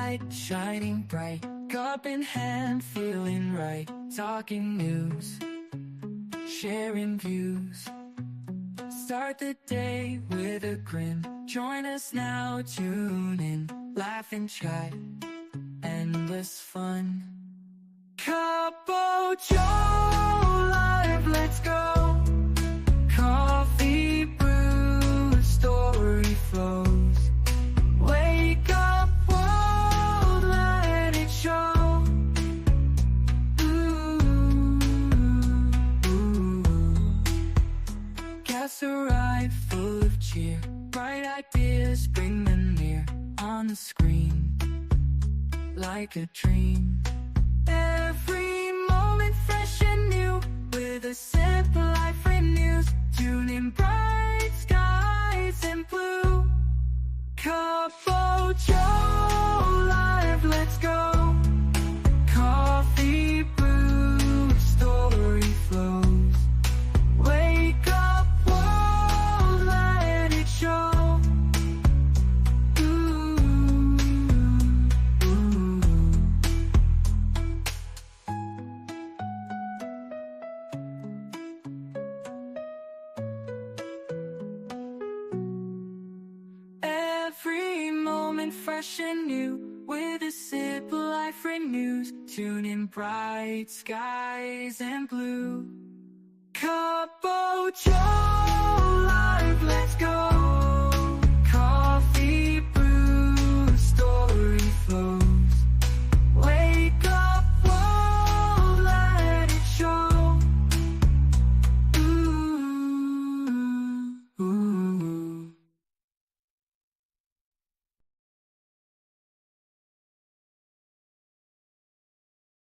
light shining bright, cup in hand, feeling right. Talking news, sharing views. Start the day with a grin. Join us now, tune in. Laugh and chat, endless fun. Cup Joe Live, let's go. Coffee brews, story flows. Wake up world, let it show. Guests arrive full of cheer. Bright ideas bring them near. On the screen, like a dream. Every moment fresh and new, with a sip of life renews. Tune in, bright skies and blue. Cup Joe Live, let's go. Coffee brews, story flows. Wake up world, let it show. Every moment fresh and new, with a sip of life renews. Tune in, bright skies and blue. Cup Joe Live, let's go. Coffee brews, story flows. Wake up world, let it show.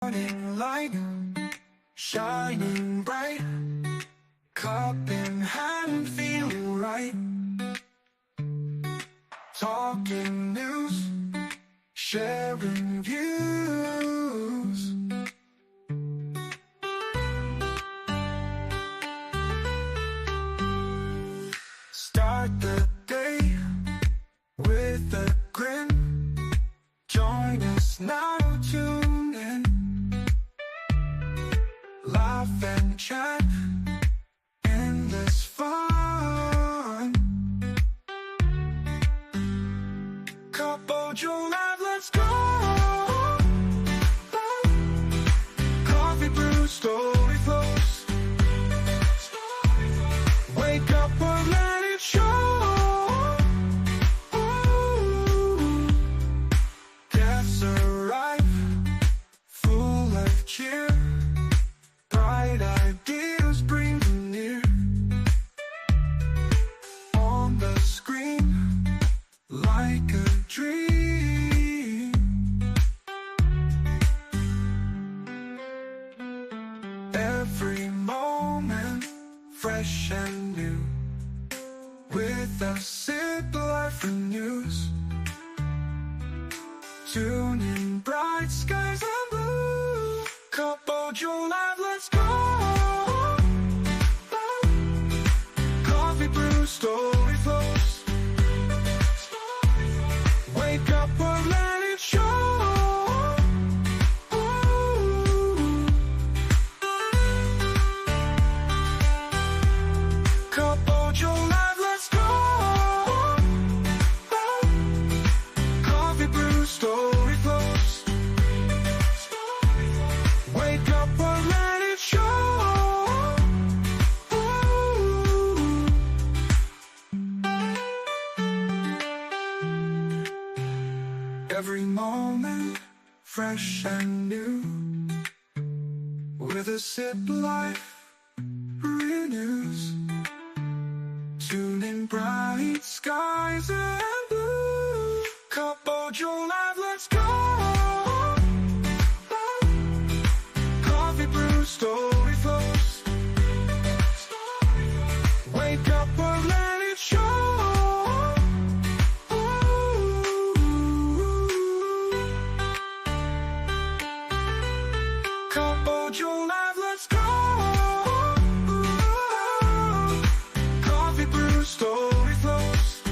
Morning light, shining bright. Cup in hand, feeling right. Talking news, sharing views. Start the day with a grin. Join us now, tune in. Laugh and chat, endless fun. Cup Joe Live, let's go. Coffee brews, story flows. Wake up or let it show. Guests arrive, full of cheer. Bright ideas bring them near. On the screen, like a dream. Every moment fresh and new, with a sip of life renews. Tune in, bright skies and blue. Cup Joe Live, let's go. Coffee brews, story flows. Wake up or let it show. Cup Joe Live, let's go. Coffee brews, story flows. Wake up or let it show. Every moment fresh and new, with a sip life renews. Tune in, bright skies and blue. Cup Joe Live, let's go. Coffee brews, story flows. Wake up or let it show. Cup Joe Live, let's go. Coffee brews, story flows.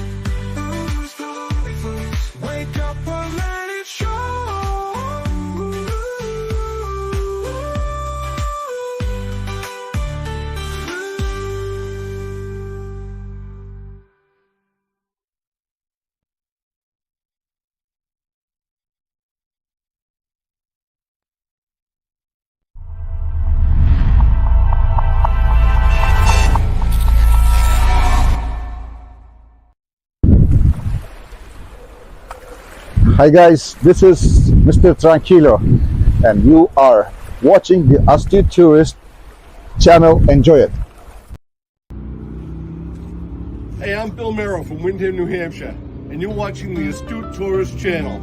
Wake up or let Hi guys, this is Mr. Tranquilo and you are watching the Astute Tourist channel. Enjoy it. Hey, I'm Bill Merrill from Windham, New Hampshire, and you're watching the Astute Tourist channel.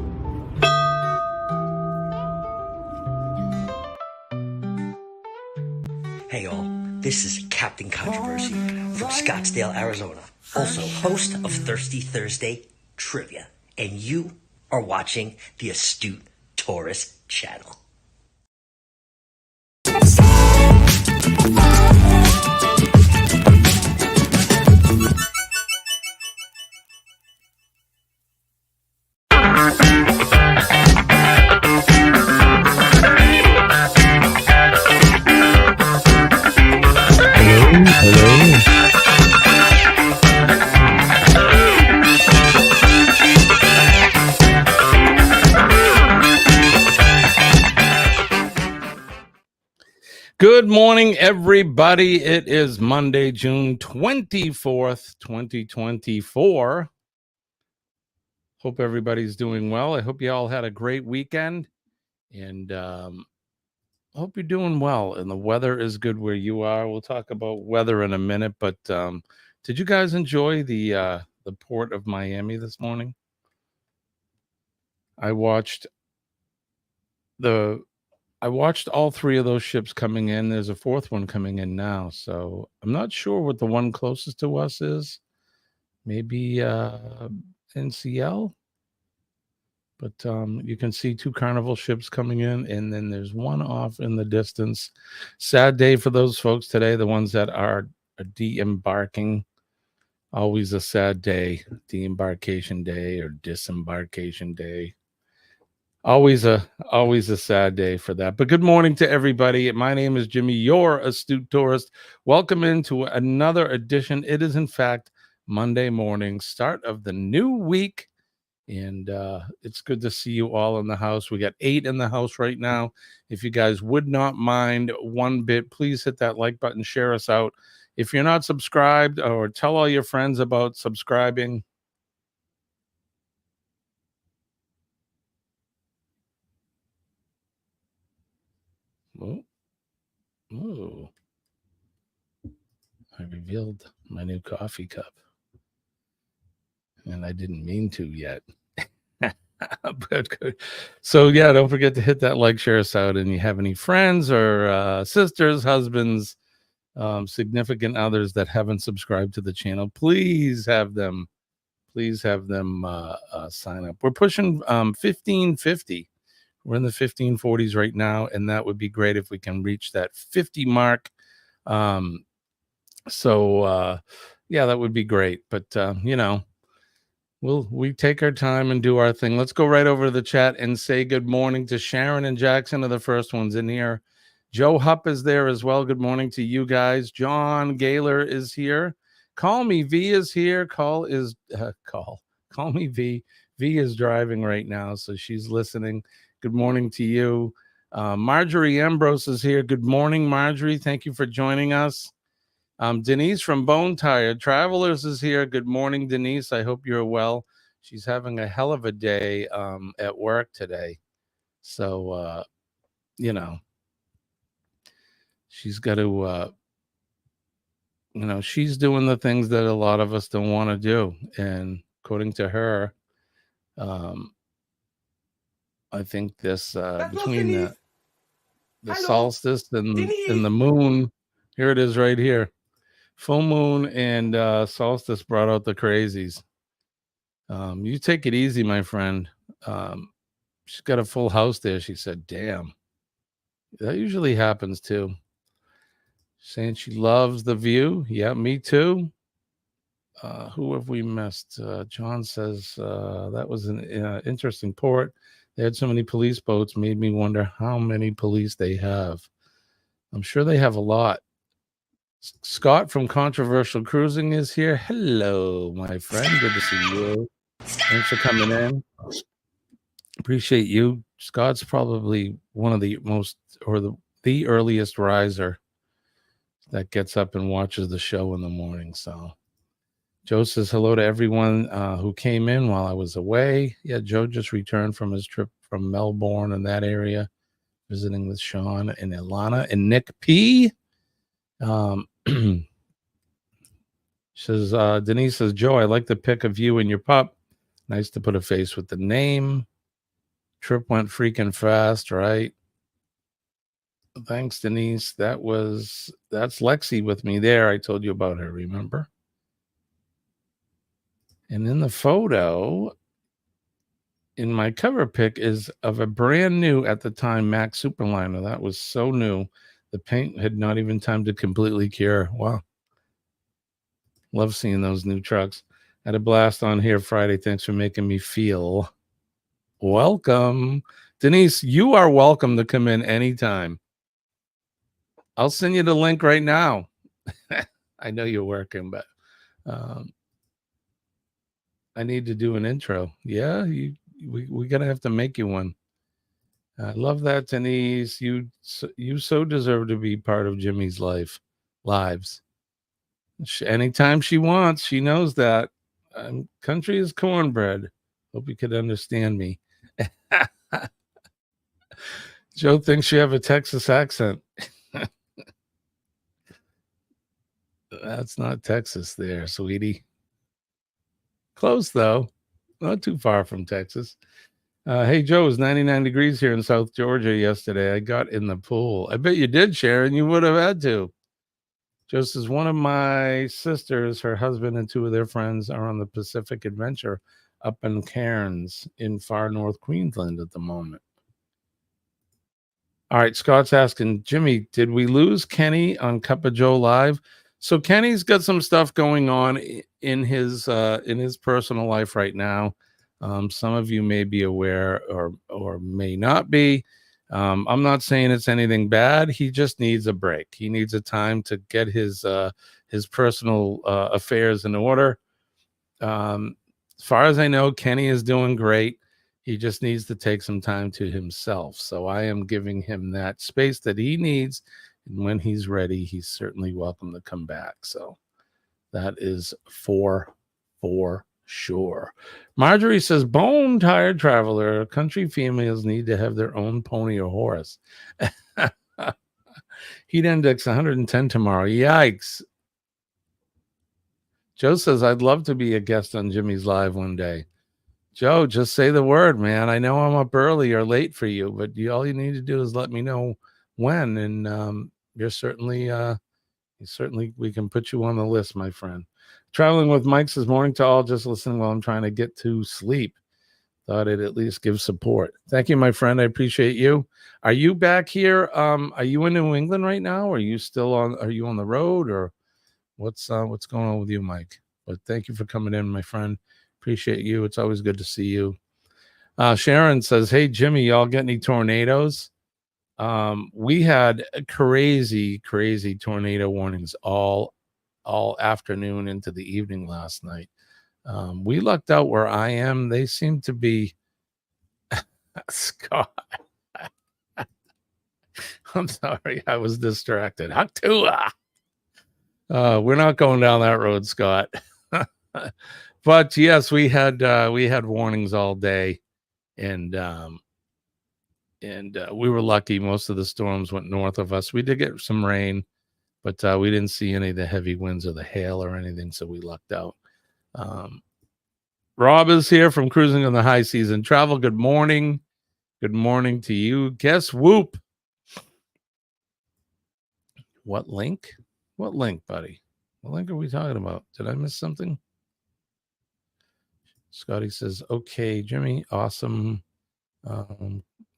Hey all, this is Captain Controversy from Scottsdale, Arizona, also host of Thirsty Thursday Trivia, and you are watching the Astute Tourist channel. Good morning, everybody. It is Monday, June 24th, 2024. Hope everybody's doing well. I hope you all had a great weekend, and hope you're doing well, and the weather is good where you are. We'll talk about weather in a minute, but did you guys enjoy the port of Miami this morning? I watched all three of those ships coming in. There's a fourth one coming in now. So I'm not sure what the one closest to us is. Maybe NCL. But you can see two Carnival ships coming in, and then there's one off in the distance. Sad day for those folks today, the ones that are de-embarking. Always a sad day, de-embarkation day or disembarkation day. Always a sad day for that. But good morning to everybody. My name is Jimmy, your Astute Tourist. Welcome into another edition. It is, in fact, Monday morning, start of the new week. And it's good to see you all in the house. We got 8 in the house right now. If you guys would not mind one bit, please hit that like button, share us out. If you're not subscribed, or tell all your friends about subscribing. Oh, I revealed my new coffee cup, and I didn't mean to yet. But good. So yeah, don't forget to hit that like, share us out, and you have any friends or sisters, husbands, significant others that haven't subscribed to the channel, please have them sign up. We're pushing 1550. We're in the 1540s right now, and that would be great if we can reach that 50 mark. So yeah, that would be great. But we take our time and do our thing. Let's go right over to the chat and say good morning to Sharon and Jackson are the first ones in here. Joe Hupp is there as well. Good morning to you guys. John Gaylor is here. Call me V is here. Call me V. V is driving right now, so she's listening. Good morning to you. Marjorie Ambrose is here. Good morning, Marjorie. Thank you for joining us. Denise from Bone Tired Travelers is here. Good morning, Denise. I hope you're well. She's having a hell of a day at work today. So, she's got to, she's doing the things that a lot of us don't want to do. And according to her, I think this between the solstice and the moon, here it is right here. Full moon and solstice brought out the crazies. You take it easy, my friend. She's got a full house there. She said, damn. That usually happens too. Saying she loves the view. Yeah, me too. Who have we missed? John says that was an interesting port. They had so many police boats, made me wonder how many police they have. I'm sure they have a lot. Scott from Controversial Cruising is here. Hello, my friend. Good to see you. Thanks for coming in. Appreciate you. Scott's probably one of the most, or the earliest riser that gets up and watches the show in the morning. So Joe says hello to everyone who came in while I was away. Yeah, Joe just returned from his trip from Melbourne and that area, visiting with Sean and Ilana and Nick P. Says Denise says, Joe, I like the pic of you and your pup. Nice to put a face with the name. Trip went freaking fast, right? Thanks, Denise. That's Lexi with me there. I told you about her, remember? And in the photo, in my cover pic, is of a brand new, at the time, Mack Superliner. That was so new. The paint had not even time to completely cure. Wow. Love seeing those new trucks. Had a blast on here Friday. Thanks for making me feel welcome. Denise, you are welcome to come in anytime. I'll send you the link right now. I know you're working, but I need to do an intro. Yeah, we're gonna have to make you one. I love that, Denise. You so deserve to be part of Jimmy's lives. Anytime she wants, she knows that. Country is cornbread. Hope you could understand me. Joe thinks you have a Texas accent. That's not Texas there, sweetie. Close, though. Not too far from Texas. Hey, Joe, it was 99 degrees here in South Georgia yesterday. I got in the pool. I bet you did, Sharon. You would have had to. Joe says, one of my sisters, her husband, and two of their friends are on the Pacific Adventure up in Cairns in far north Queensland at the moment. All right, Scott's asking, Jimmy, did we lose Kenny on Cup of Joe Live? So Kenny's got some stuff going on in his personal life right now. Some of you may be aware or may not be. I'm not saying it's anything bad. He just needs a break. He needs a time to get his personal affairs in order. As far as I know, Kenny is doing great. He just needs to take some time to himself. So I am giving him that space that he needs. And when he's ready, he's certainly welcome to come back. So that is for sure. Marjorie says, bone tired traveler, country females need to have their own pony or horse. Heat index 110 tomorrow. Yikes. Joe says, I'd love to be a guest on Jimmy's Live one day. Joe, just say the word, man. I know I'm up early or late for you, but all you need to do is let me know when, and you're certainly we can put you on the list, my friend. Traveling with Mike says, morning to all, just listening while I'm trying to get to sleep. Thought it'd at least give support. Thank you, my friend. I appreciate you. Are you back here? Are you in New England right now? Are you on the road, or what's going on with you, Mike? But thank you for coming in, my friend. Appreciate you. It's always good to see you. Sharon says, hey, Jimmy, y'all get any tornadoes? We had crazy tornado warnings all afternoon into the evening last night. We lucked out where I am. They seem to be Scott. I'm sorry, I was distracted. Haktua. We're not going down that road, Scott. But yes, we had warnings all day, and we were lucky. Most of the storms went north of us. We did get some rain, but we didn't see any of the heavy winds or the hail or anything, so we lucked out. Rob is here from Cruising on the High Season Travel. Good morning. Good morning to you. Guess whoop. What link? What link, buddy? What link are we talking about? Did I miss something? Scotty says, okay, Jimmy, awesome.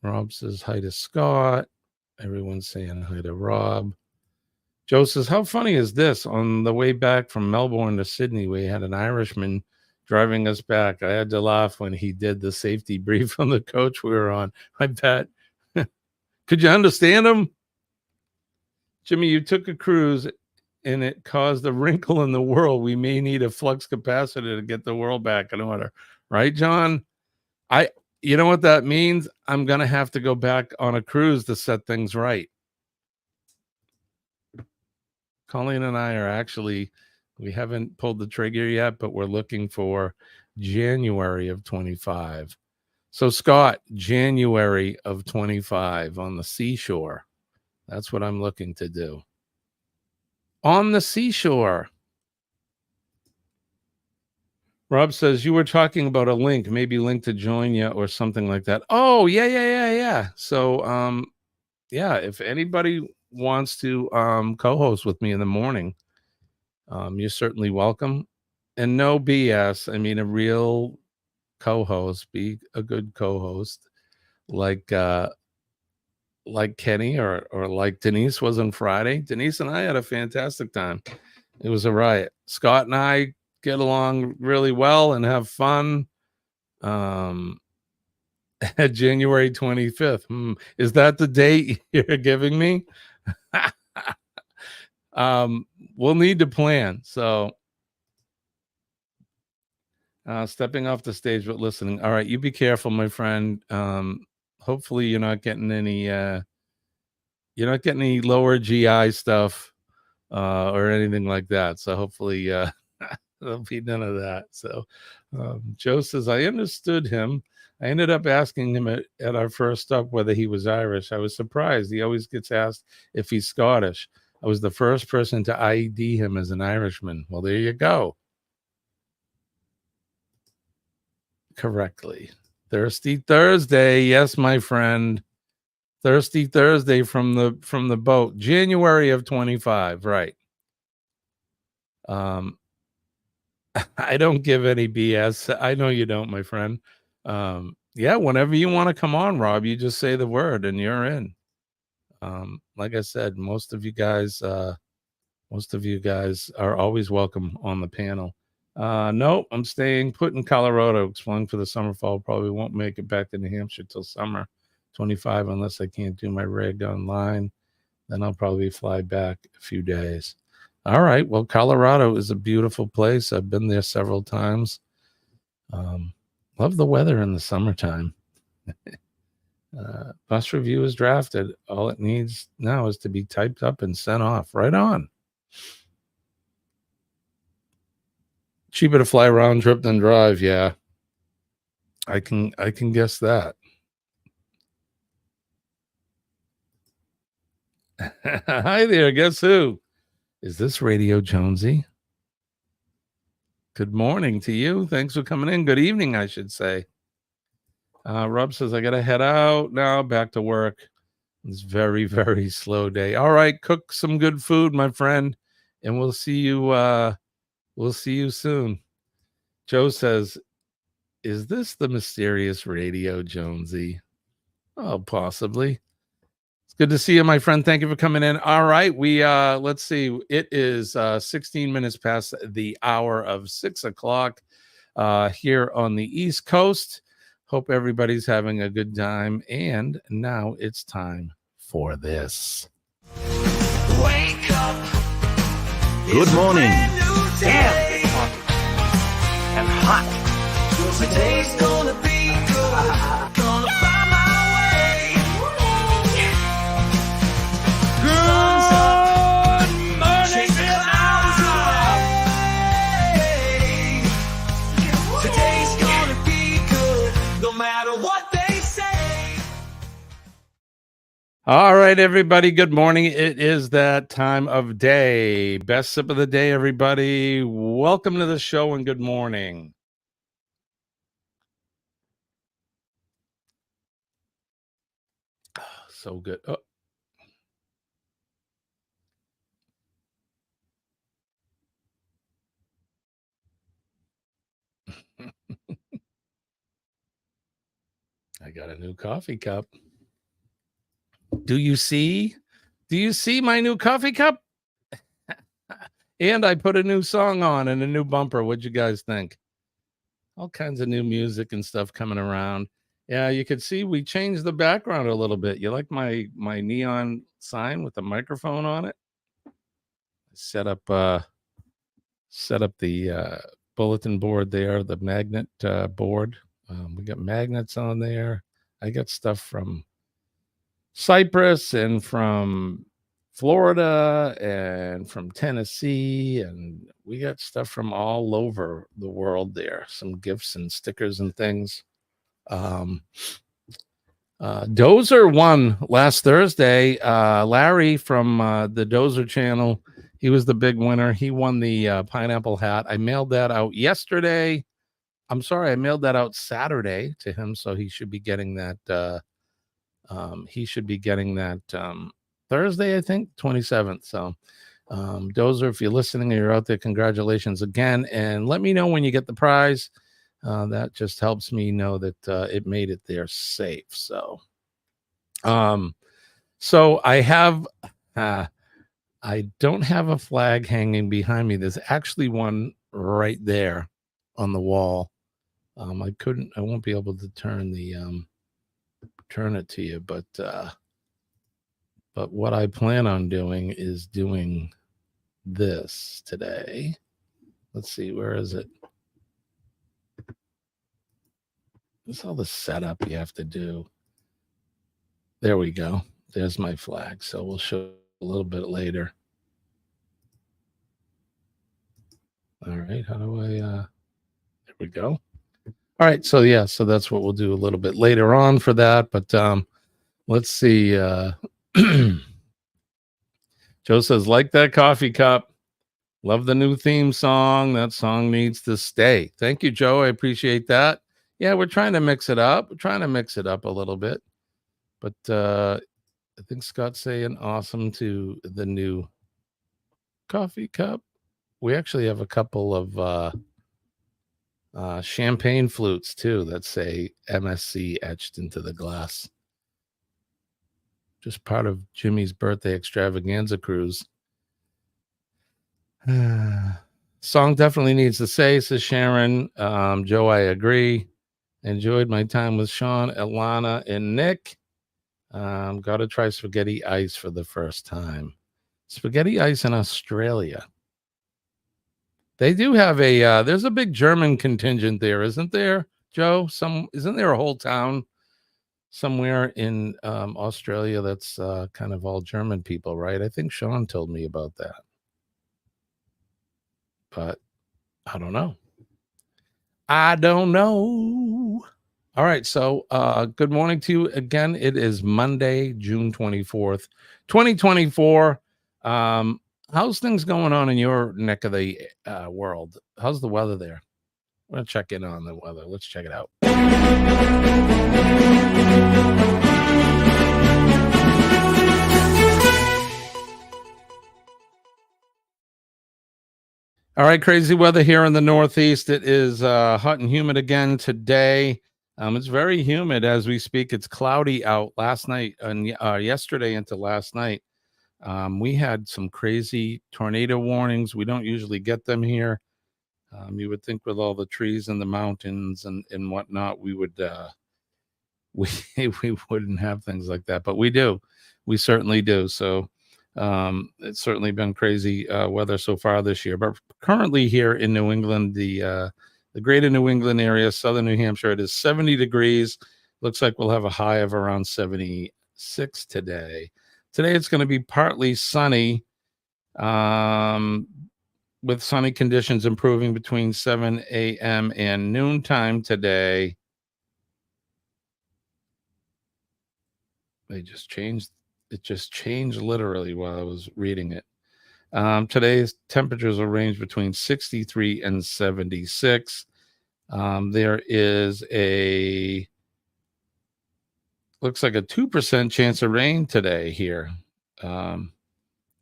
Rob says hi to Scott. Everyone's saying hi to Rob. Joe says, how funny is this? On the way back from Melbourne to Sydney, we had an Irishman driving us back. I had to laugh when he did the safety brief on the coach we were on. I bet. Could you understand him? Jimmy, you took a cruise and it caused a wrinkle in the world. We may need a flux capacitor to get the world back in order. Right, John? You know what that means? I'm going to have to go back on a cruise to set things right. Colleen and I are actually We haven't pulled the trigger yet, but we're looking for January of 25. So, Scott, January of 25 on the seashore. That's what I'm looking to do. On the seashore. Rob says, you were talking about a link, maybe link to join you or something like that. Oh, yeah. So, yeah, if anybody wants to co-host with me in the morning, you're certainly welcome. And no BS. I mean, a real co-host, be a good co-host, like Kenny or like Denise was on Friday. Denise and I had a fantastic time. It was a riot. Scott and I get along really well and have fun. At January 25th. Is that the date you're giving me? We'll need to plan. So stepping off the stage but listening. All right, you be careful, my friend. Hopefully you're not getting any lower GI stuff or anything like that. So hopefully there'll be none of that. So Joe says, I understood him. I ended up asking him at our first stop whether he was Irish. I was surprised. He always gets asked if he's Scottish. I was the first person to ID him as an Irishman. Well, there you go. Correctly. Thirsty Thursday. Yes, my friend. Thirsty Thursday from the boat. January of 25. Right. I don't give any BS. I know you don't, my friend. Yeah, whenever you want to come on, Rob, you just say the word and you're in. Like I said, most of you guys are always welcome on the panel. No, I'm staying put in Colorado, exploring for the summer fall. Probably won't make it back to New Hampshire till summer 25 unless I can't do my rig online. Then I'll probably fly back a few days. All right. Well, Colorado is a beautiful place. I've been there several times. Love the weather in the summertime. Bus review is drafted. All it needs now is to be typed up and sent off. Right on. Cheaper to fly round trip than drive. Yeah. I can guess that. Hi there. Guess who? Is this Radio Jonesy? Good morning to you. Thanks for coming in. Good evening, I should say. Rob says, I got to head out now, back to work. It's very, very slow day. All right, cook some good food, my friend, and we'll see you soon. Joe says, is this the mysterious Radio Jonesy? Oh, possibly. It's good to see you, my friend. Thank you for coming in. All right, we let's see. It is 16 minutes past the hour of 6 o'clock here on the East Coast. Hope everybody's having a good time. And now it's time for this. Wake up. Good morning. Damn. And hot. Today's gonna be good. Gonna find my way. Sun's up. Chase the clouds away. Today's gonna be good. No matter what they say. All right, everybody. Good morning. It is that time of day. Best sip of the day, everybody. Welcome to the show and good morning. So good. Oh. I got a new coffee cup. Do you see my new coffee cup? And I put a new song on and a new bumper. What'd you guys think? All kinds of new music and stuff coming around. Yeah, you could see we changed the background a little bit. You like my neon sign with the microphone on it? Set up the bulletin board there, the magnet board. We got magnets on there. I got stuff from Cypress and from Florida and from Tennessee, and we got stuff from all over the world there. Some gifts and stickers and things. Dozer won last Thursday. Larry from the Dozer channel, he was the big winner. He won the pineapple hat. I mailed that out yesterday. I'm sorry, I mailed that out Saturday to him, so he should be getting that. Thursday, I think, 27th. So, Dozer, if you're listening or you're out there, congratulations again, and let me know when you get the prize. That just helps me know that it made it there safe. So I have, I don't have a flag hanging behind me. There's actually one right there on the wall. I won't be able to turn it to you, but what I plan on doing is doing this today. Let's see, where is it? This is all the setup you have to do. There we go. There's my flag. So we'll show a little bit later. All right. How do I, there we go. All right. So yeah, so that's what we'll do a little bit later on for that. But let's see. Joe says, like that coffee cup. Love the new theme song. That song needs to stay. Thank you, Joe. I appreciate that. Yeah, we're trying to mix it up. We're trying to mix it up a little bit. But I think Scott's saying awesome to the new coffee cup. We actually have a couple of champagne flutes, too, that say MSC etched into the glass. Just part of Jimmy's birthday extravaganza cruise. Song definitely needs to say, says Sharon. Joe, I agree. Enjoyed my time with Sean, Ilana, and Nick. Got to try spaghetti ice for the first time. Spaghetti ice in Australia. They do have there's a big German contingent there, isn't there, Joe? Isn't there a whole town somewhere in Australia that's kind of all German people, right? I think Sean told me about that. But I don't know. All right. So good morning to you again. It is Monday, June 24th, 2024. How's things going on in your neck of the world? How's the weather there? I'm going to check in on the weather. Let's check it out. All right, crazy weather here in the Northeast. It is hot and humid again today. It's very humid as we speak. It's cloudy out last night and yesterday into last night. We had some crazy tornado warnings. We don't usually get them here. You would think with all the trees in the mountains and whatnot, we would we wouldn't have things like that, but we do. We certainly do. So it's certainly been crazy weather so far this year. But currently here in New England, the greater New England area, southern New Hampshire, it is 70 degrees. Looks like we'll have a high of around 76 today. Today it's going to be partly sunny, with sunny conditions improving between 7 a.m. and noontime today. It just changed literally while I was reading it. Today's temperatures will range between 63 and 76. There is looks like a 2% chance of rain today here.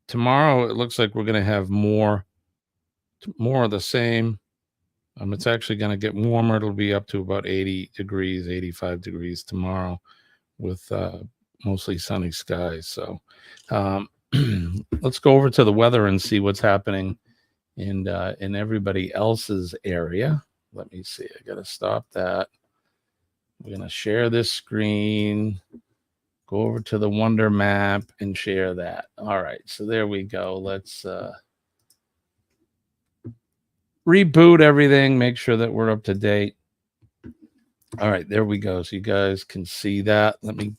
Tomorrow, it looks like we're going to have more of the same. It's actually going to get warmer. It'll be up to about 80 degrees, 85 degrees tomorrow with mostly sunny skies. So let's go over to the weather and see what's happening in everybody else's area. Let me see. I got to stop that. We're going to share this screen, go over to the Wonder Map and share that. All right. So there we go. Let's reboot everything, make sure that we're up to date. All right. There we go. So you guys can see that. Let me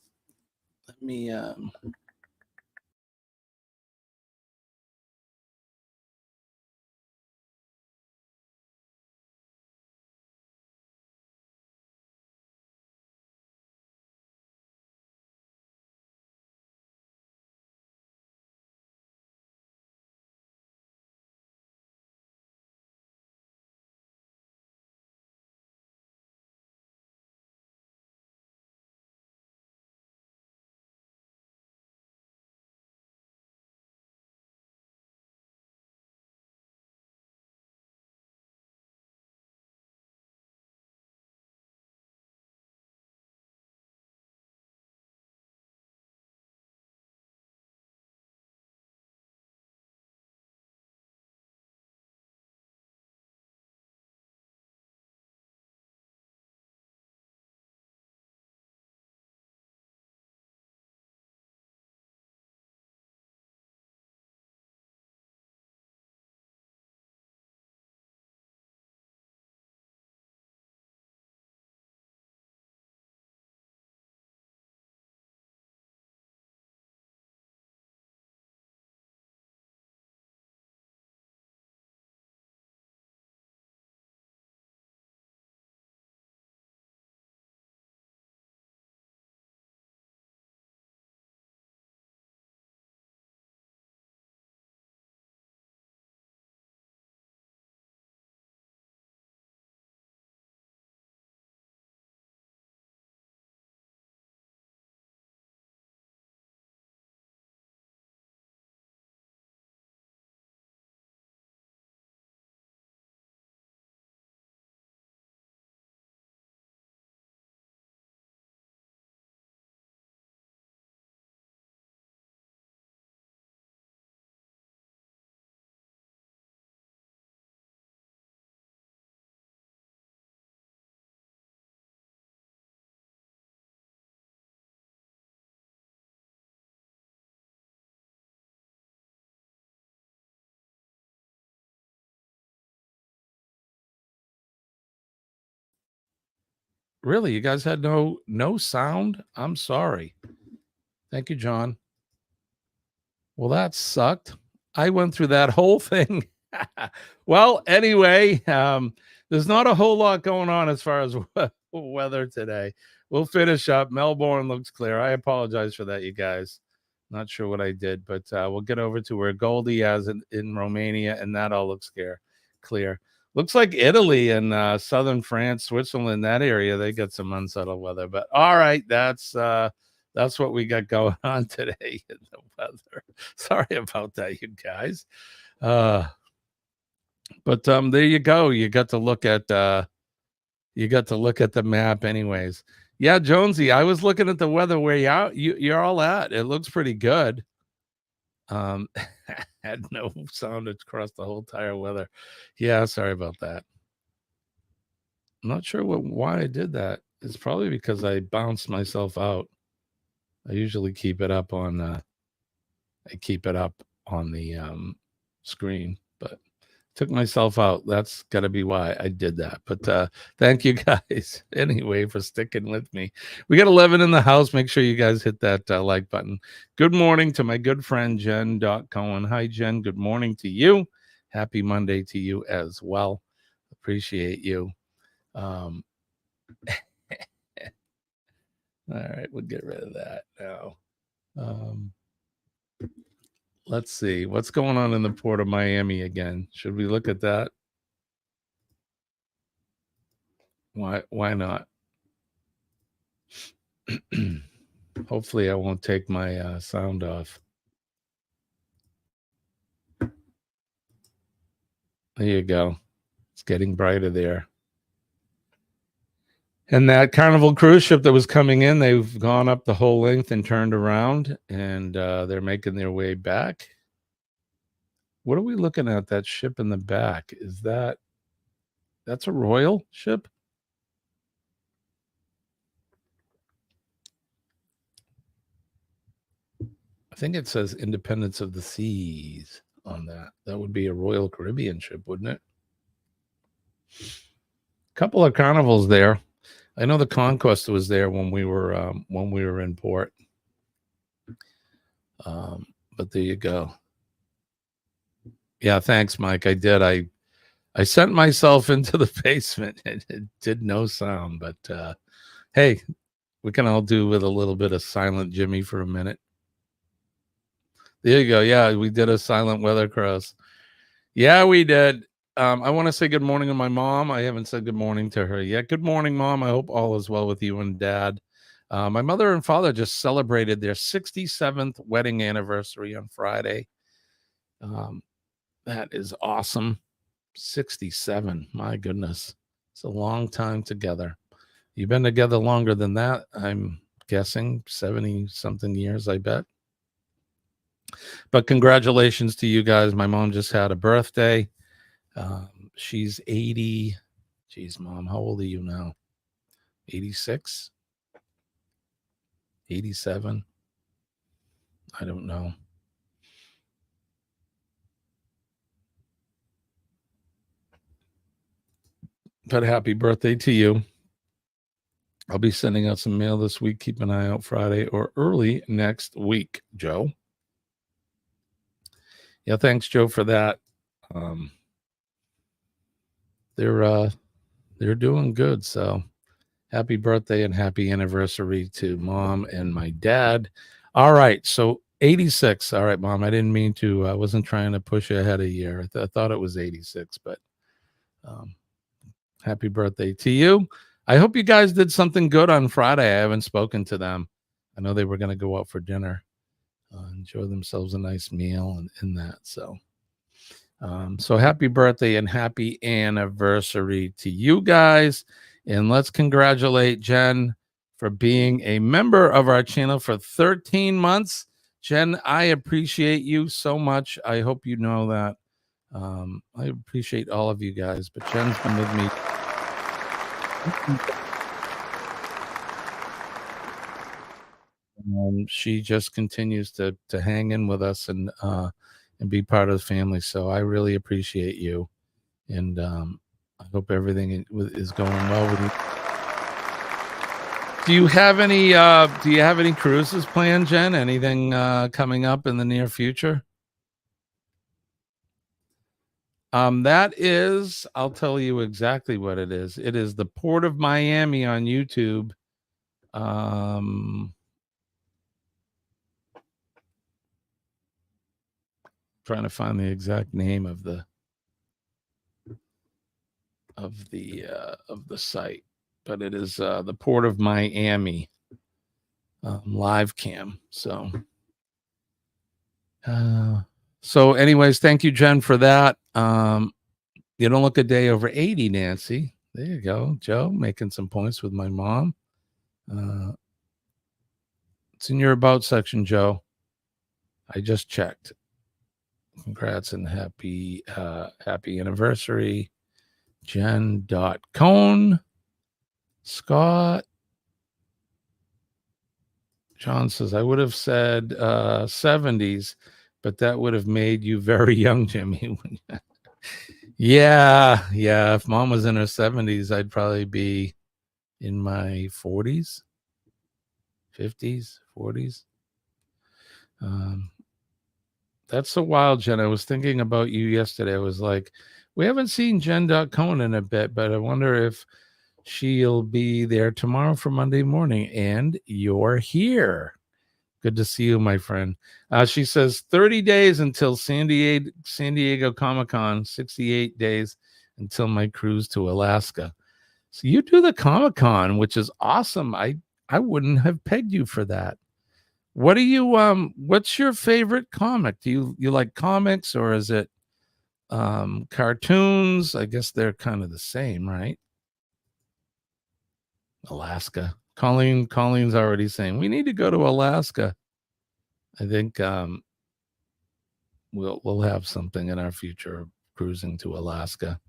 Really, you guys had no sound? I'm sorry. Thank you, John. Well, that sucked. I went through that whole thing. Well, anyway, there's not a whole lot going on as far as weather today. We'll finish up. Melbourne looks clear. I apologize for that, you guys. Not sure what I did, but we'll get over to where Goldie has in Romania, and that all looks clear. Looks like Italy and southern France, Switzerland, that area, they got some unsettled weather. But all right, that's what we got going on today in the weather. Sorry about that, you guys. But there you go. You got to look at the map, anyways. Yeah, Jonesy, I was looking at the weather where you're all at. It looks pretty good. Had no sound across the whole entire weather. Yeah, sorry about that. I'm not sure why I did that. It's probably because I bounced myself out. I usually keep it up on the screen, but took myself out. That's got to be why I did that. But thank you guys anyway for sticking with me. We got 11 in the house. Make sure you guys hit that like button. Good morning to my good friend Jen Cohen. Hi, Jen. Good morning to you. Happy Monday to you as well. Appreciate you. All right, we'll get rid of that now. Let's see what's going on in the Port of Miami again. Should we look at that? Why not? Hopefully I won't take my sound off. There you go. It's getting brighter there. And that Carnival cruise ship that was coming in, they've gone up the whole length and turned around, and they're making their way back. What are we looking at? That ship in the back, that's a Royal ship? I think it says Independence of the Seas on that. That would be a Royal Caribbean ship, wouldn't it? Couple of Carnivals there. I know the Conquest was there when we were in port. But there you go. Yeah, thanks, Mike. I did. I sent myself into the basement and it did no sound. But hey, we can all do with a little bit of Silent Jimmy for a minute. There you go. Yeah, we did a silent weather cross. Yeah, we did. I want to say good morning to my mom. I haven't said good morning to her yet. Good morning, Mom. I hope all is well with you and Dad. My mother and father just celebrated their 67th wedding anniversary on Friday. That is awesome. 67. My goodness. It's a long time together. You've been together longer than that, I'm guessing. 70-something years, I bet. But congratulations to you guys. My mom just had a birthday. She's 80. Geez, Mom, how old are you now? 86? 87? I don't know. But happy birthday to you. I'll be sending out some mail this week. Keep an eye out Friday or early next week, Joe. Yeah, thanks, Joe, for that. They're doing good. So happy birthday and happy anniversary to Mom and my dad. All right, so 86. All right, Mom, I didn't mean to. I wasn't trying to push you ahead a year. I thought it was 86, but happy birthday to you. I hope you guys did something good on Friday. I haven't spoken to them. I know they were going to go out for dinner, enjoy themselves a nice meal and that. So happy birthday and happy anniversary to you guys. And let's congratulate Jen for being a member of our channel for 13 months. Jen, I appreciate you so much. I hope you know that. I appreciate all of you guys, but Jen's been with me. She just continues to hang in with us and be part of the family. So I really appreciate you. And I hope everything is going well with you. Do you have any cruises planned, Jen? Anything coming up in the near future? That is, I'll tell you exactly what it is. It is the Port of Miami on YouTube. Trying to find the exact name of the site, but it is the Port of Miami live cam. So anyways, thank you, Jen, for that. You don't look a day over 80, Nancy. There you go, Joe, making some points with my mom. It's in your about section, Joe. I just checked. Congrats and happy anniversary, Jen.Cone. Scott. John says, I would have said 70s, but that would have made you very young, Jimmy. Yeah. If mom was in her 70s, I'd probably be in my 40s, 50s, 40s. That's so wild, Jen. I was thinking about you yesterday. I was like, we haven't seen Jen.Cone in a bit, but I wonder if she'll be there tomorrow for Monday morning. And you're here. Good to see you, my friend. She says 30 days until San Diego Comic-Con, 68 days until my cruise to Alaska. So you do the Comic-Con, which is awesome. I wouldn't have pegged you for that. What do you what's your favorite comic? Do you like comics, or is it cartoons? I guess they're kind of the same, right? Alaska. Colleen's already saying we need to go to Alaska. I think we'll have something in our future cruising to Alaska.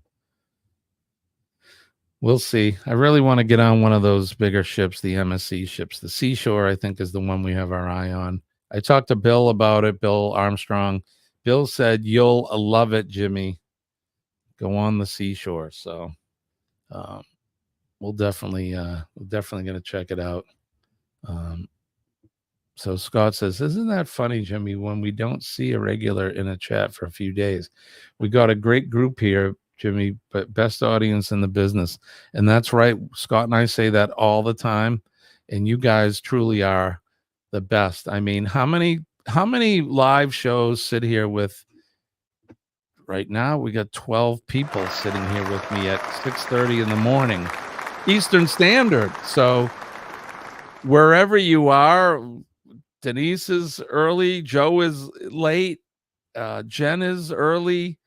We'll see. I really want to get on one of those bigger ships, the MSC ships. The Seashore, I think, is the one we have our eye on. I talked to Bill about it, Bill Armstrong. Bill said, you'll love it, Jimmy. Go on the Seashore. So we'll definitely going to check it out. So Scott says, isn't that funny, Jimmy, when we don't see a regular in a chat for a few days? We got a great group here, Jimmy, but best audience in the business. And that's right. Scott and I say that all the time. And you guys truly are the best. I mean, how many live shows sit here with right now? We got 12 people sitting here with me at 6:30 in the morning, Eastern Standard. So wherever you are, Denise is early, Joe is late, Jen is early.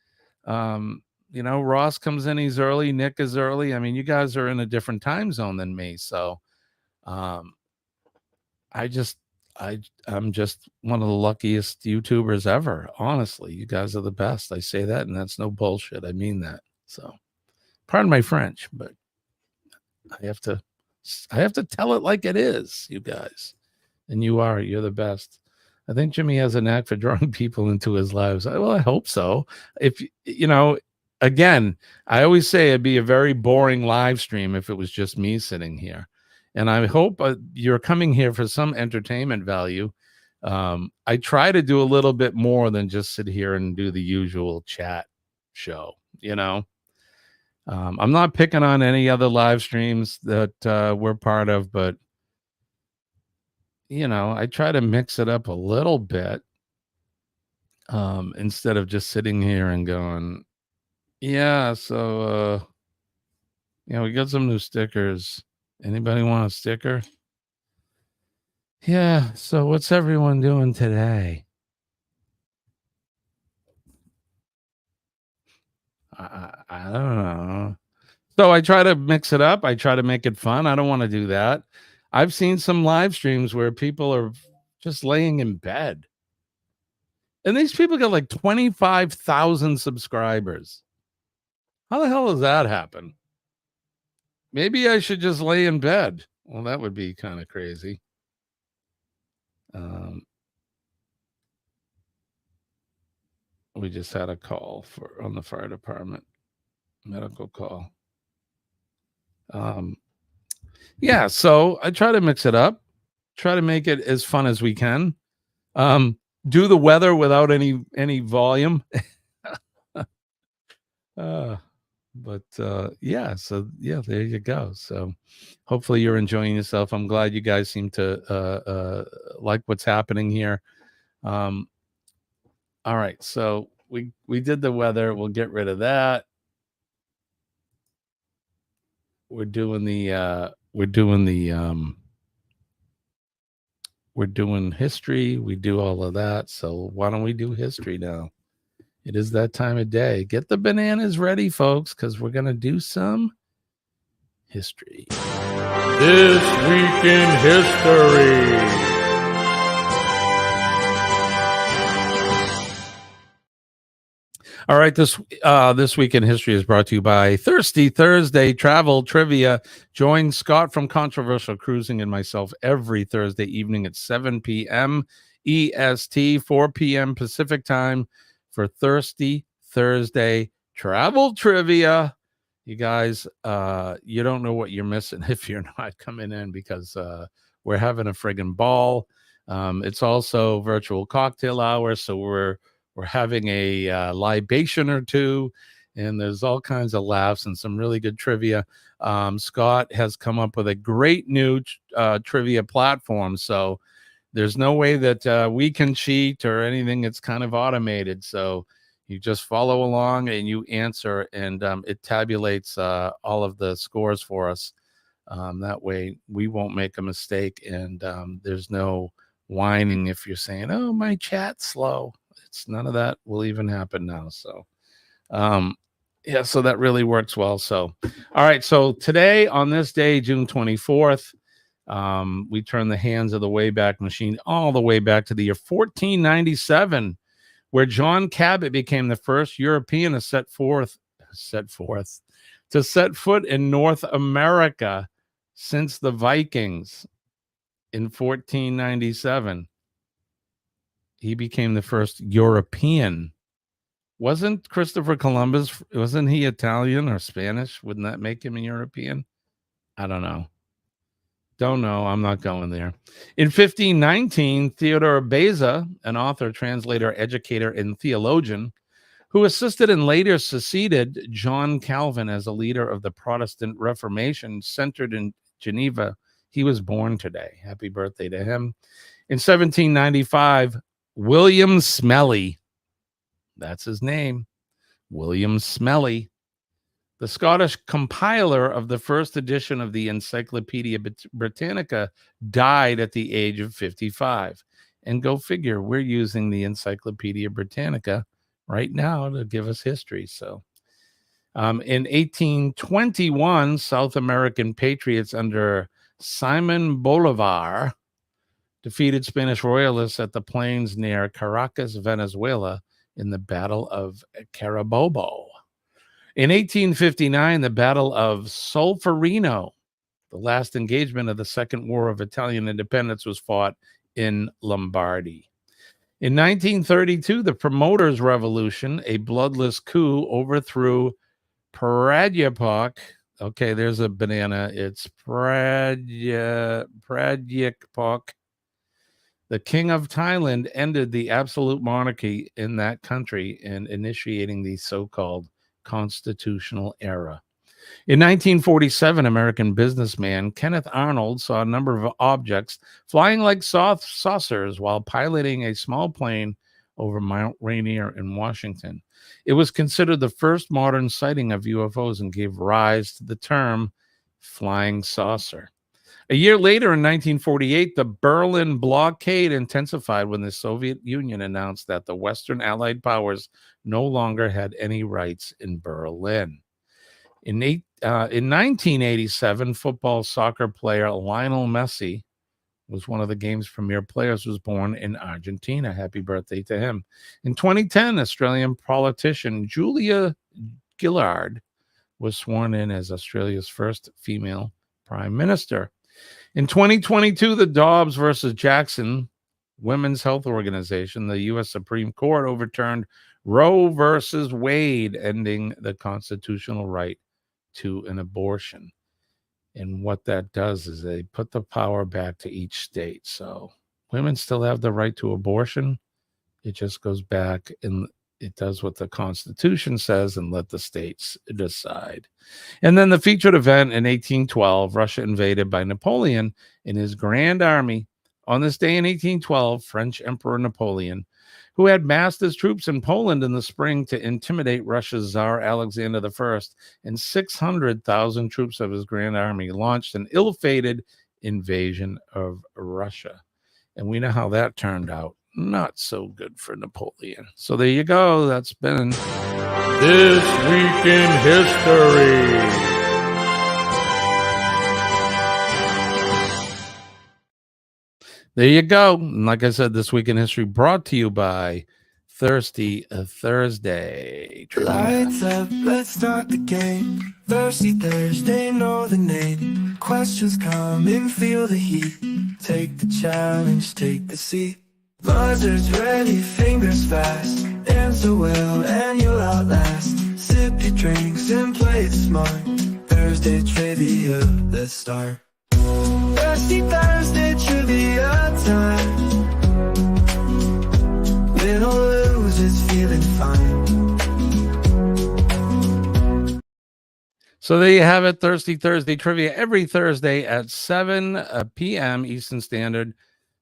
Ross comes in, he's early, Nick is early. I mean, you guys are in a different time zone than me. So I'm just one of the luckiest YouTubers ever. Honestly, you guys are the best. I say that, and that's no bullshit. I mean that. So pardon my French, but I have to tell it like it is, you guys. And you're the best. I think Jimmy has a knack for drawing people into his lives. Well, I hope so. If again, I always say it'd be a very boring live stream if it was just me sitting here. And I hope you're coming here for some entertainment value. I try to do a little bit more than just sit here and do the usual chat show, I'm not picking on any other live streams that we're part of, but I try to mix it up a little bit instead of just sitting here and going, yeah, so we got some new stickers. Anybody want a sticker? Yeah, so what's everyone doing today? I don't know. So I try to mix it up. I try to make it fun. I don't want to do that. I've seen some live streams where people are just laying in bed. And these people got like 25,000 subscribers. How the hell does that happen? Maybe I should just lay in bed. Well, that would be kind of crazy. We just had a call on the fire department, medical call. Yeah, so I try to mix it up, try to make it as fun as we can. Do the weather without any volume. uh, yeah, so yeah, there you go. So hopefully you're enjoying yourself. I'm glad you guys seem to like what's happening here. All right, so we did the weather. We'll get rid of that. We're doing history. We do all of that. So why don't we do history now? It is that time of day. Get the bananas ready, folks, because we're gonna do some history. This week in history. All right, this week in history is brought to you by Thirsty Thursday Travel Trivia. Join Scott from Controversial Cruising and myself every Thursday evening at 7 p.m. EST, 4 p.m. Pacific time for Thirsty Thursday Travel Trivia. You guys, you don't know what you're missing if you're not coming in, because we're having a friggin' ball. It's also virtual cocktail hour, so we're having a libation or two, and there's all kinds of laughs and some really good trivia. Scott has come up with a great new trivia platform, so there's no way that we can cheat or anything. It's kind of automated, so you just follow along and you answer, and it tabulates all of the scores for us. That way we won't make a mistake, and there's no whining if you're saying, oh, my chat's slow. It's none of that will even happen now. So, yeah, so that really works well. So, all right. So today, on this day, June 24th, we turn the hands of the Wayback Machine all the way back to the year 1497, where John Cabot became the first European to set foot in North America since the Vikings in 1497. He became the first European. Wasn't Christopher Columbus, wasn't he Italian or Spanish? Wouldn't that make him a European? I don't know. Don't know. I'm not going there. In 1519, Theodore Beza, an author, translator, educator, and theologian, who assisted and later succeeded John Calvin as a leader of the Protestant Reformation centered in Geneva, he was born today. Happy birthday to him. In 1795, William Smellie, that's his name, William Smellie, the Scottish compiler of the first edition of the Encyclopedia Britannica, died at the age of 55. And go figure, we're using the Encyclopedia Britannica right now to give us history. So in 1821, South American patriots under Simon Bolivar defeated Spanish royalists at the plains near Caracas, Venezuela, in the Battle of Carabobo. In 1859, the Battle of Solferino, the last engagement of the Second War of Italian Independence, was fought in Lombardy. In 1932, the Promoters' Revolution, a bloodless coup, overthrew Pradyakpok. Okay, there's a banana. It's Pradyakpok. The king of Thailand ended the absolute monarchy in that country and initiating the so-called constitutional era. In 1947, American businessman Kenneth Arnold saw a number of objects flying like saucers while piloting a small plane over Mount Rainier in Washington. It was considered the first modern sighting of UFOs and gave rise to the term flying saucer. A year later, in 1948, the Berlin blockade intensified when the Soviet Union announced that the Western Allied powers no longer had any rights in Berlin. In 1987, football soccer player Lionel Messi was one of the game's premier players, was born in Argentina. Happy birthday to him. In 2010, Australian politician Julia Gillard was sworn in as Australia's first female prime minister. In 2022, the Dobbs versus Jackson Women's Health Organization, the U.S. Supreme Court, overturned Roe versus Wade, ending the constitutional right to an abortion. And what that does is they put the power back to each state. So women still have the right to abortion. It just goes back and it does what the Constitution says and let the states decide. And then the featured event in 1812, Russia invaded by Napoleon and his grand army. On this day in 1812, French Emperor Napoleon, who had massed his troops in Poland in the spring to intimidate Russia's Tsar Alexander I, and 600,000 troops of his grand army launched an ill-fated invasion of Russia. And we know how that turned out. Not so good for Napoleon. So there you go. That's been This Week in History. There you go. And like I said, This Week in History brought to you by Thirsty Thursday. Lights up, let's start the game. Thirsty Thursday, know the name. Questions come in, feel the heat. Take the challenge, take the seat. Buzzers ready, fingers fast. Answer well and you'll outlast. Sip your drinks and play it smart. Thursday trivia, let's start. Thirsty Thursday trivia time. Win or lose is feeling fine. So there you have it, Thirsty Thursday trivia every Thursday at 7 p.m. Eastern Standard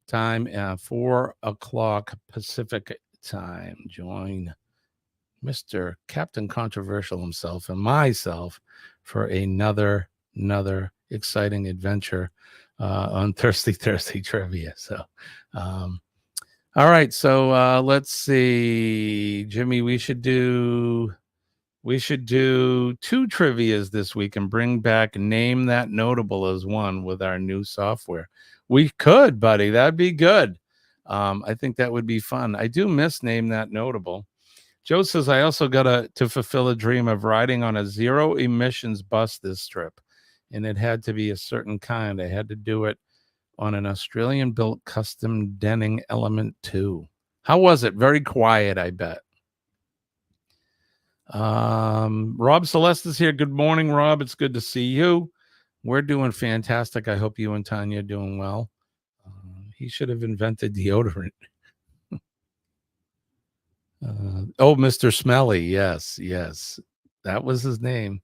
Time, 4 o'clock Pacific Time. Join Mr. Captain Controversial himself and myself for another exciting adventure on Thirsty Thursday trivia. So, all right. So let's see, Jimmy. We should do 2 trivias this week and bring back Name That Notable as one with our new software. We could, buddy. That'd be good. I think that would be fun. I do miss Name That Notable. Joe says, I also got to fulfill a dream of riding on a zero emissions bus this trip. And it had to be a certain kind. I had to do it on an Australian built custom Denning Element 2. How was it? Very quiet, I bet. Rob Celeste is here. Good morning, Rob. It's good to see you. We're doing fantastic. I hope you and Tanya are doing well. He should have invented deodorant. Mr. Smelly. Yes. That was his name.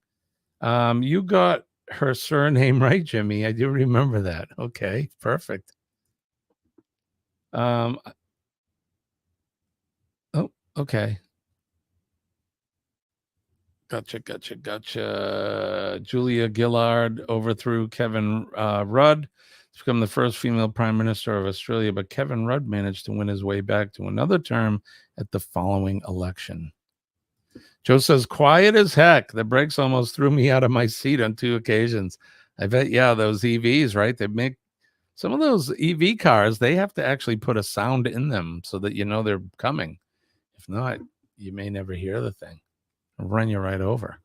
You got her surname right, Jimmy. I do remember that. Okay, perfect. Okay. Gotcha. Julia Gillard overthrew Kevin Rudd to become the first female prime minister of Australia, but Kevin Rudd managed to win his way back to another term at the following election. Joe says, quiet as heck. The brakes almost threw me out of my seat on 2 occasions. I bet, yeah, those EVs, right? They make some of those EV cars, they have to actually put a sound in them so that you know they're coming. If not, you may never hear the thing. Run you right over,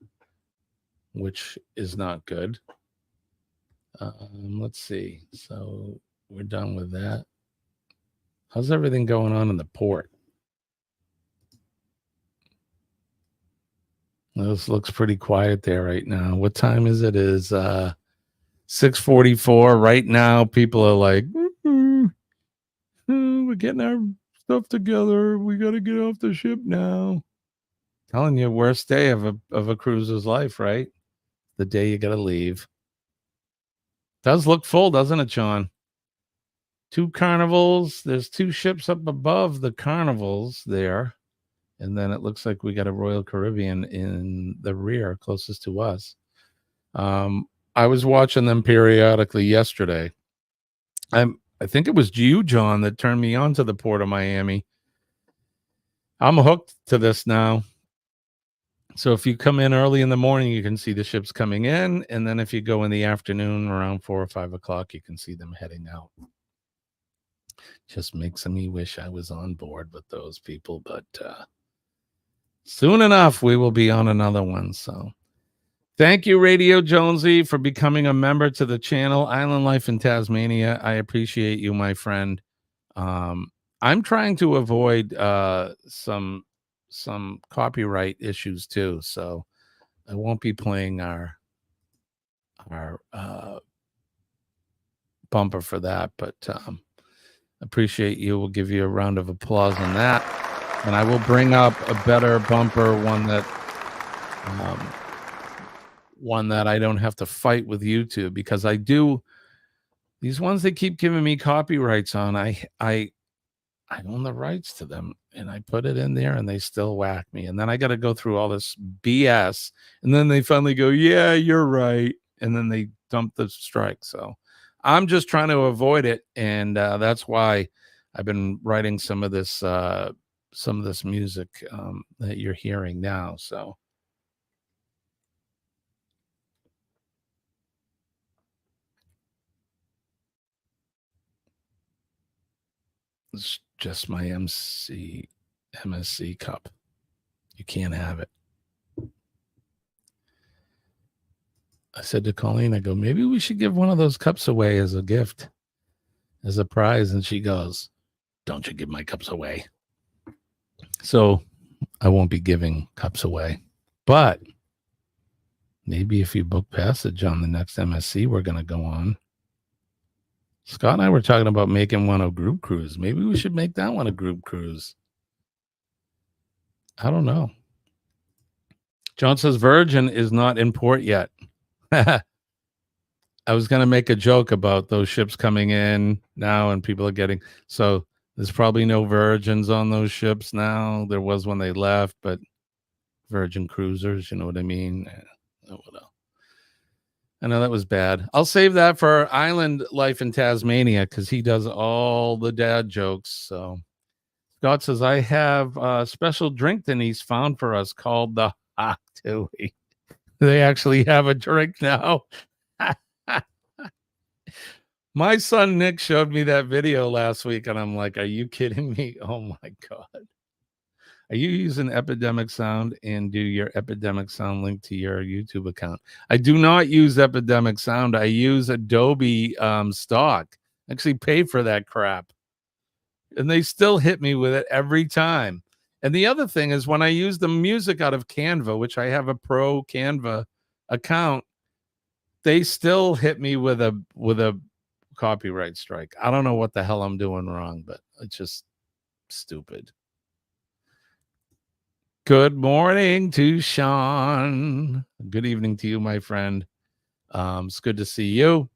which is not good. Let's see. So we're done with that. How's everything going on in the port? This looks pretty quiet there right now. What time is it? It is 6:44 right now. People are like, we're getting our stuff together. We got to get off the ship now. Telling you, worst day of a cruiser's life, right? The day you got to leave. Does look full, doesn't it, John? 2 carnivals. There's 2 ships up above the carnivals there. And then it looks like we got a Royal Caribbean in the rear closest to us. I was watching them periodically yesterday. I think it was you, John, that turned me on to the Port of Miami. I'm hooked to this now. So if you come in early in the morning, you can see the ships coming in. And then if you go in the afternoon around 4 or 5 o'clock, you can see them heading out. Just makes me wish I was on board with those people. But soon enough, we will be on another one. So thank you, Radio Jonesy, for becoming a member to the channel. Island Life in Tasmania. I appreciate you, my friend. I'm trying to avoid some copyright issues too, so I won't be playing our bumper for that. But appreciate you. We'll give you a round of applause on that. And I will bring up a better bumper, one that I don't have to fight with YouTube, because I do these ones they keep giving me copyrights on. I own the rights to them, and I put it in there and they still whack me. And then I got to go through all this BS. And then they finally go, yeah, you're right. And then they dump the strike. So I'm just trying to avoid it. And that's why I've been writing some of this music that you're hearing now. So it's just my MSC cup. You can't have it. I said to Colleen, I go, maybe we should give one of those cups away as a gift, as a prize. And she goes, don't you give my cups away. So I won't be giving cups away. But maybe if you book passage on the next MSC we're going to go on. Scott and I were talking about making one a group cruise. Maybe we should make that one a group cruise. I don't know. John says Virgin is not in port yet. I was going to make a joke about those ships coming in now and people are getting... So there's probably no Virgins on those ships now. There was when they left, but Virgin cruisers, you know what I mean? Oh, well. I know that was bad. I'll save that for Island Life in Tasmania because he does all the dad jokes. So Scott says, I have a special drink Denise found for us called the Hot Tui. They actually have a drink now. My son Nick showed me that video last week, and I'm like, are you kidding me? Oh, my God. Are you using Epidemic Sound? And do your Epidemic Sound link to your YouTube account? I do not use Epidemic Sound. I use Adobe stock. I actually pay for that crap. And they still hit me with it every time. And the other thing is when I use the music out of Canva, which I have a pro Canva account, they still hit me with a copyright strike. I don't know what the hell I'm doing wrong, but it's just stupid. Good morning to Sean. Good evening to you, my friend. It's good to see you.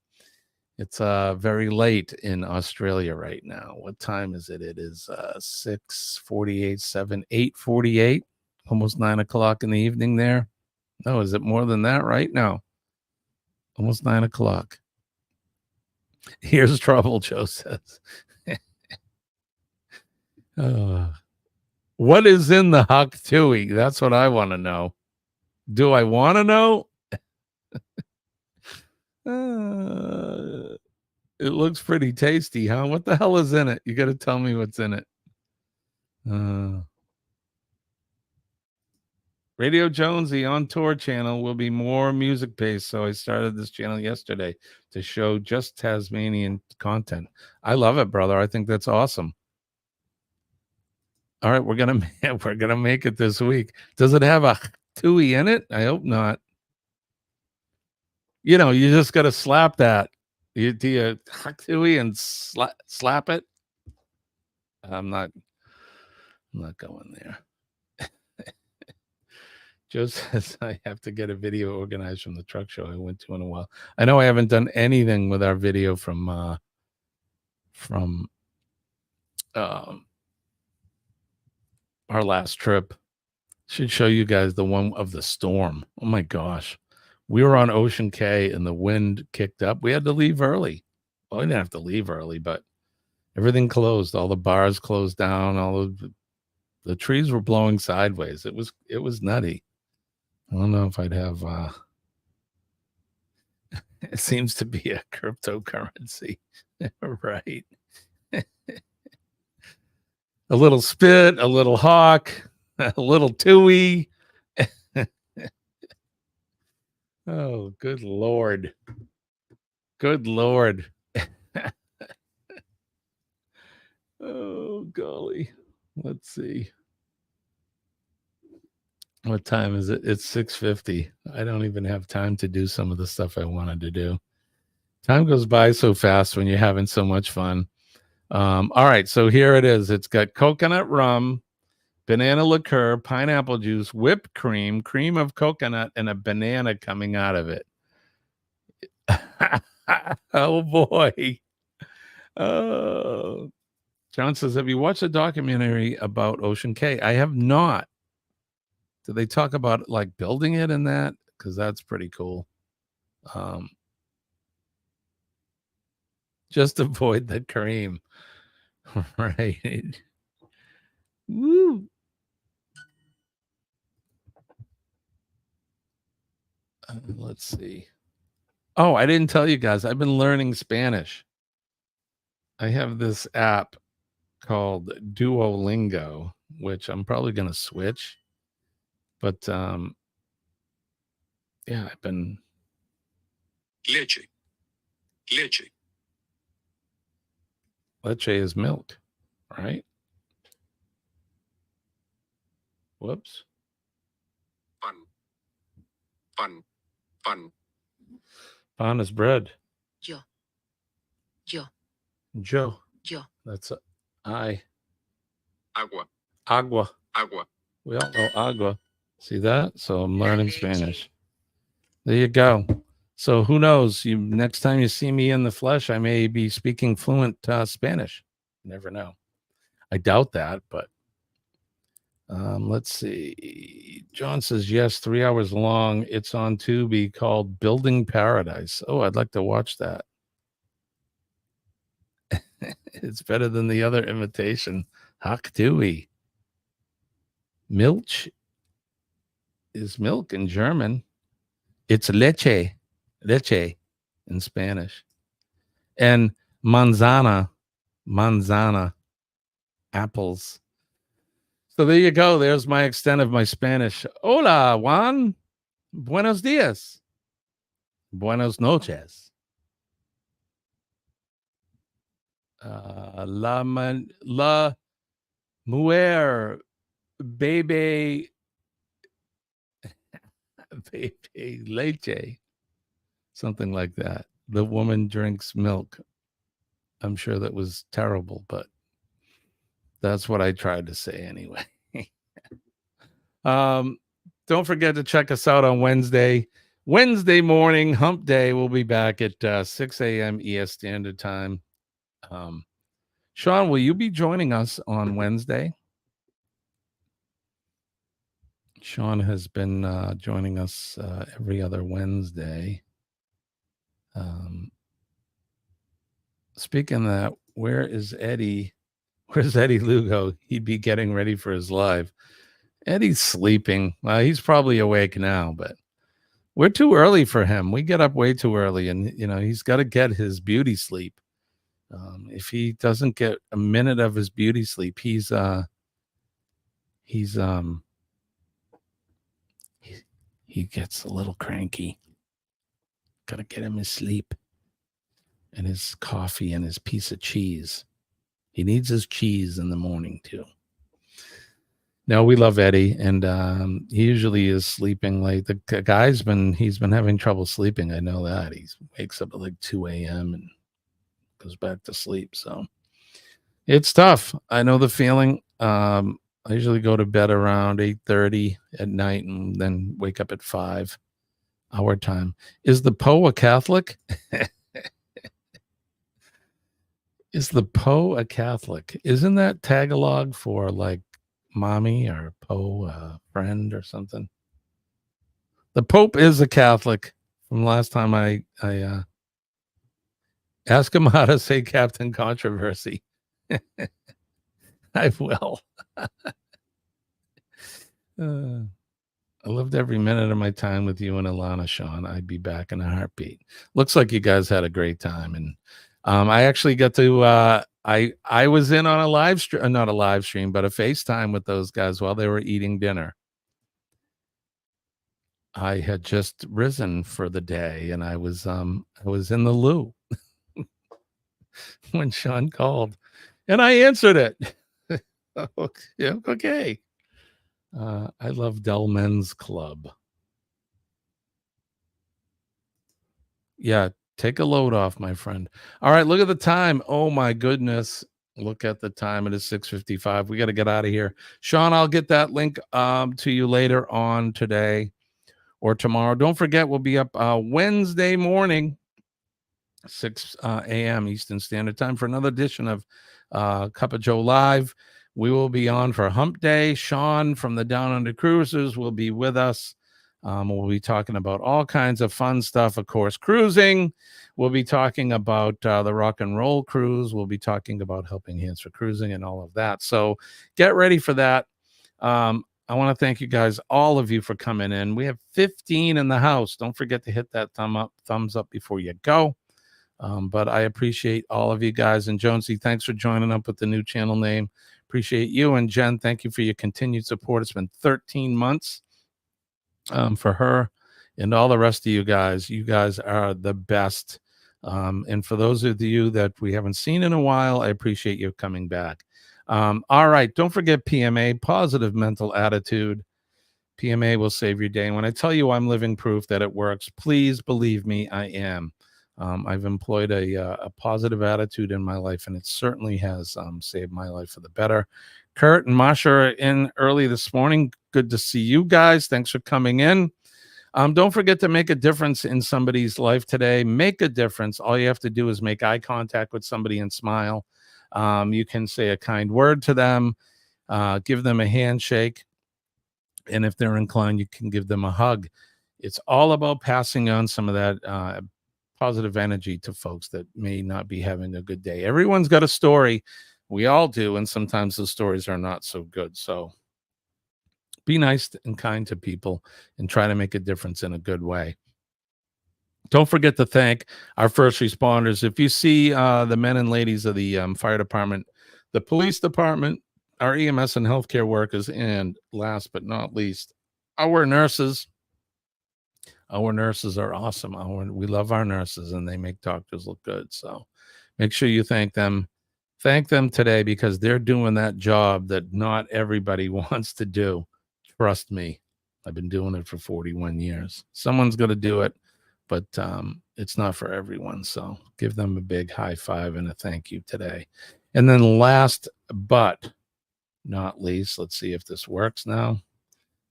It's very late in Australia right now. What time is it? It is 6:48, 8:48, almost 9 o'clock in the evening there. No, is it more than that right now? Almost 9 o'clock. Here's trouble, Joe says. What is in the Hak Tui? That's what I want to know. Do I want to know? It looks pretty tasty, huh? What the hell is in it? You got to tell me what's in it. Radio Jonesy on tour channel will be more music based. So I started this channel yesterday to show just Tasmanian content. I love it, brother. I think that's awesome. All right, we're gonna make it this week. Does it have a tui in it? I hope not. You know, you just got to slap that. Do you tui and slap it? I'm not going there. Joe says I have to get a video organized from the truck show I went to in a while. I know I haven't done anything with our video from our last trip. Should show you guys the one of the storm. Oh my gosh. We were on Ocean Cay and the wind kicked up. We had to leave early. Well, we didn't have to leave early, but everything closed. All the bars closed down. All of the trees were blowing sideways. It was nutty. I don't know if I'd have it seems to be a cryptocurrency. Right. A little spit, a little hawk, a little tui. Oh, good Lord. Good Lord. Oh, golly. Let's see. What time is it? It's 6:50. I don't even have time to do some of the stuff I wanted to do. Time goes by so fast when you're having so much fun. All right, so here it is. It's got coconut rum, banana liqueur, pineapple juice, whipped cream, cream of coconut, and a banana coming out of it. Oh boy. Oh. John says, have you watched a documentary about Ocean K? I have not. Do they talk about like building it and that? Because that's pretty cool. Just avoid the cream. Right. Woo. Let's see. Oh, I didn't tell you guys. I've been learning Spanish. I have this app called Duolingo, which I'm probably going to switch. But yeah, I've been Leche. Leche. Leche is milk, right? Whoops. Pan. Pan. Pan. Pan is bread. Yo. Yo. Joe. Yo. That's I. Agua. Agua. Agua. We all know agua. See that? So I'm learning Spanish. There you go. So who knows? You next time you see me in the flesh, I may be speaking fluent Spanish. Never know. I doubt that, but let's see. John says yes, 3 hours long. It's on Tubi called Building Paradise. Oh, I'd like to watch that. It's better than the other imitation. Hak Dewey. Milch is milk in German. It's leche in Spanish. And manzana, apples. So there you go. There's my extent of my Spanish. Hola, Juan. Buenos dias. Buenos noches. La mujer, bebe leche. Something like that. The woman drinks milk. I'm sure that was terrible, but that's what I tried to say anyway. Don't forget to check us out on Wednesday. Wednesday morning, hump day. We'll be back at 6 a.m. ES Standard Time. Sean, will you be joining us on Wednesday? Sean has been joining us every other Wednesday. Speaking of that, where is Eddie? Where's Eddie Lugo? He'd be getting ready for his live. Eddie's sleeping. He's probably awake now, but we're too early for him. We get up way too early, and he's got to get his beauty sleep. If he doesn't get a minute of his beauty sleep, he gets a little cranky. Got to get him his sleep and his coffee and his piece of cheese. He needs his cheese in the morning too. No, we love Eddie, and he usually is sleeping late. The guy's he's been having trouble sleeping. I know that. He wakes up at like 2 a.m. and goes back to sleep. So it's tough. I know the feeling. I usually go to bed around 8:30 at night and then wake up at 5 our time. Is the Poe a Catholic? Is the Poe a Catholic? Isn't that Tagalog for like mommy or Poe, friend or something? The Pope is a Catholic. From last time I ask him how to say Captain Controversy. I will. I loved every minute of my time with you and Alana, Sean. I'd be back in a heartbeat. Looks like you guys had a great time. And I actually got to, I was in on a live stream, not a live stream, but a FaceTime with those guys while they were eating dinner. I had just risen for the day, and I was in the loo when Sean called, and I answered it. Okay. I love Dell Men's Club. Yeah, take a load off, my friend. All right, look at the time. Oh my goodness. Look at the time. It is 6:55. We got to get out of here. Sean, I'll get that link to you later on today or tomorrow. Don't forget, we'll be up Wednesday morning, 6 a.m. Eastern Standard Time for another edition of Cup of Joe Live. We will be on for Hump Day. Sean from the Down Under Cruisers will be with us. We'll be talking about all kinds of fun stuff, of course, cruising. We'll be talking about the rock and roll cruise. We'll be talking about Helping Hands for Cruising and all of that. So get ready for that. I want to thank you guys, all of you, for coming in. We have 15 in the house. Don't forget to hit that thumbs up before you go. But I appreciate all of you guys. And Jonesy, thanks for joining up with the new channel name. Appreciate you. And Jen, thank you for your continued support. It's been 13 months. For her and all the rest of you guys are the best. And for those of you that we haven't seen in a while, I appreciate you coming back. All right, don't forget PMA, positive mental attitude. PMA will save your day. And when I tell you I'm living proof that it works, please believe me, I am. I've employed a positive attitude in my life, and it certainly has saved my life for the better. Kurt and Masha are in early this morning. Good to see you guys. Thanks for coming in. Don't forget to make a difference in somebody's life today. Make a difference. All you have to do is make eye contact with somebody and smile. You can say a kind word to them, give them a handshake, and if they're inclined, you can give them a hug. It's all about passing on some of that positive energy to folks that may not be having a good day. Everyone's got a story. We all do, and sometimes those stories are not so good. So be nice and kind to people and try to make a difference in a good way. Don't forget to thank our first responders. If you see the men and ladies of the fire department, the police department, our EMS and healthcare workers, and last but not least, our nurses. Our nurses are awesome. We love our nurses, and they make doctors look good. So make sure you thank them. Thank them today, because they're doing that job that not everybody wants to do. Trust me, I've been doing it for 41 years. Someone's going to do it, but it's not for everyone. So give them a big high five and a thank you today. And then last but not least, let's see if this works now.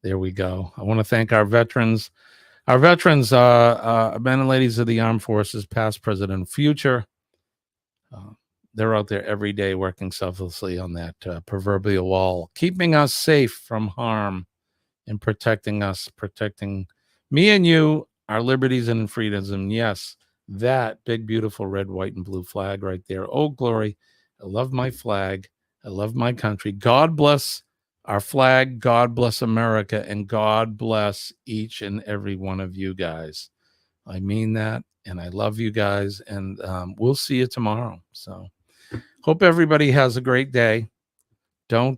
There we go. I want to thank our veterans. Our veterans, men and ladies of the armed forces, past, present, and future. They're out there every day working selflessly on that proverbial wall, keeping us safe from harm and protecting us, protecting me and you, our liberties and freedoms. And yes, that big, beautiful red, white, and blue flag right there. Oh, glory. I love my flag. I love my country. God bless our flag. God bless America. And God bless each and every one of you guys. I mean that. And I love you guys. And we'll see you tomorrow. So hope everybody has a great day. Don't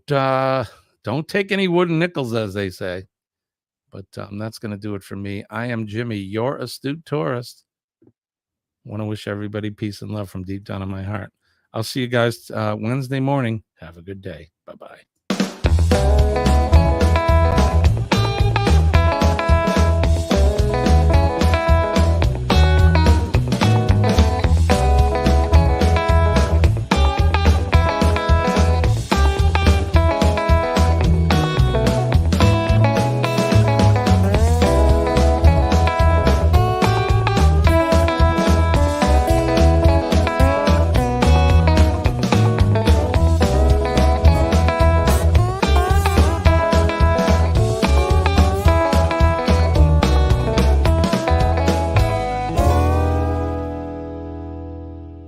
take any wooden nickels, as they say. But that's going to do it for me. I am Jimmy, your astute tourist. Want to wish everybody peace and love from deep down in my heart. I'll see you guys Wednesday morning. Have a good day. Bye-bye.